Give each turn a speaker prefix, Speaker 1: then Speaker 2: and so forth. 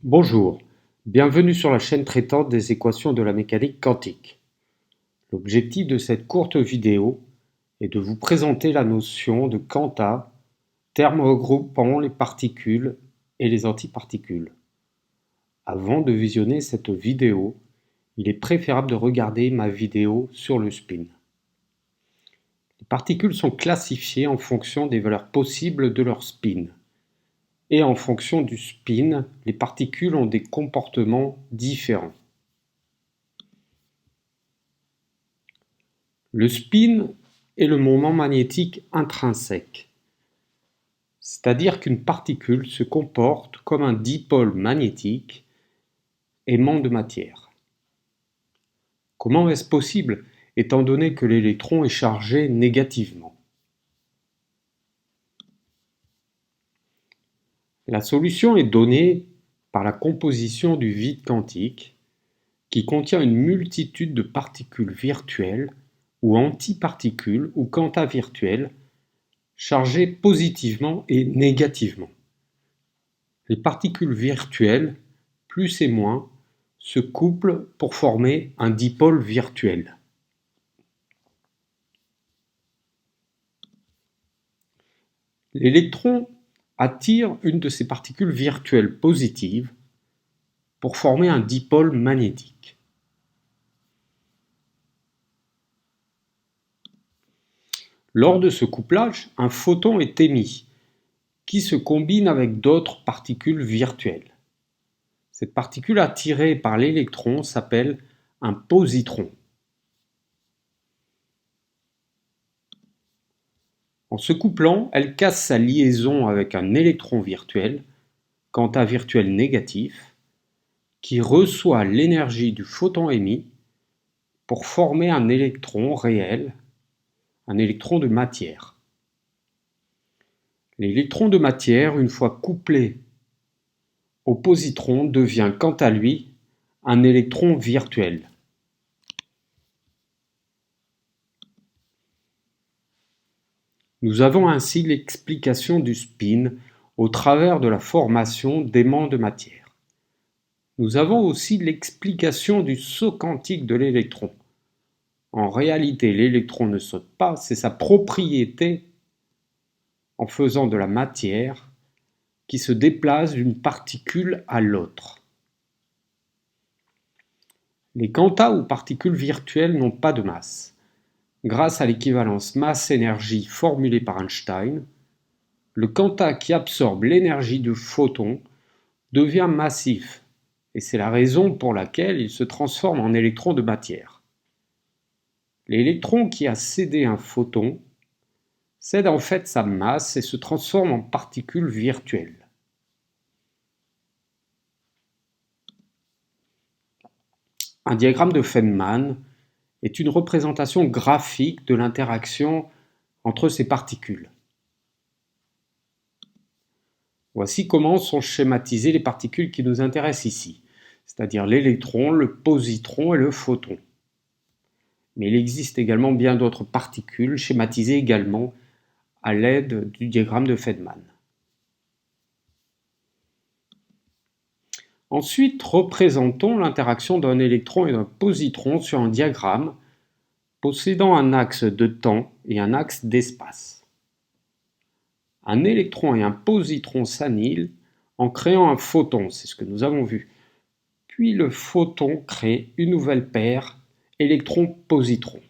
Speaker 1: Bonjour, bienvenue sur la chaîne traitante des équations de la mécanique quantique. L'objectif de cette courte vidéo est de vous présenter la notion de quanta, terme regroupant les particules et les antiparticules. Avant de visionner cette vidéo, il est préférable de regarder ma vidéo sur le spin. Les particules sont classifiées en fonction des valeurs possibles de leur spin. Et en fonction du spin, les particules ont des comportements différents. Le spin est le moment magnétique intrinsèque, c'est-à-dire qu'une particule se comporte comme un dipôle magnétique aimant de matière. Comment est-ce possible, étant donné que l'électron est chargé négativement? La solution est donnée par la composition du vide quantique, qui contient une multitude de particules virtuelles ou antiparticules ou quanta virtuelles chargées positivement et négativement. Les particules virtuelles, plus et moins, se couplent pour former un dipôle virtuel. L'électron attire une de ces particules virtuelles positives pour former un dipôle magnétique. Lors de ce couplage, un photon est émis, qui se combine avec d'autres particules virtuelles. Cette particule attirée par l'électron s'appelle un positron. En se couplant, elle casse sa liaison avec un électron virtuel, quanta virtuel négatif, qui reçoit l'énergie du photon émis pour former un électron réel, un électron de matière. L'électron de matière, une fois couplé au positron, devient quant à lui un électron virtuel. Nous avons ainsi l'explication du spin au travers de la formation d'aimants de matière. Nous avons aussi l'explication du saut quantique de l'électron. En réalité, l'électron ne saute pas, c'est sa propriété en faisant de la matière qui se déplace d'une particule à l'autre. Les quantas ou particules virtuelles n'ont pas de masse. Grâce à l'équivalence masse-énergie formulée par Einstein, le quanta qui absorbe l'énergie du photon devient massif, et c'est la raison pour laquelle il se transforme en électron de matière. L'électron qui a cédé un photon cède en fait sa masse et se transforme en particule virtuelle. Un diagramme de Feynman est une représentation graphique de l'interaction entre ces particules. Voici comment sont schématisées les particules qui nous intéressent ici, c'est-à-dire l'électron, le positron et le photon. Mais il existe également bien d'autres particules schématisées également à l'aide du diagramme de Feynman. Ensuite, représentons l'interaction d'un électron et d'un positron sur un diagramme possédant un axe de temps et un axe d'espace. Un électron et un positron s'annihilent en créant un photon, c'est ce que nous avons vu. Puis le photon crée une nouvelle paire électron-positron.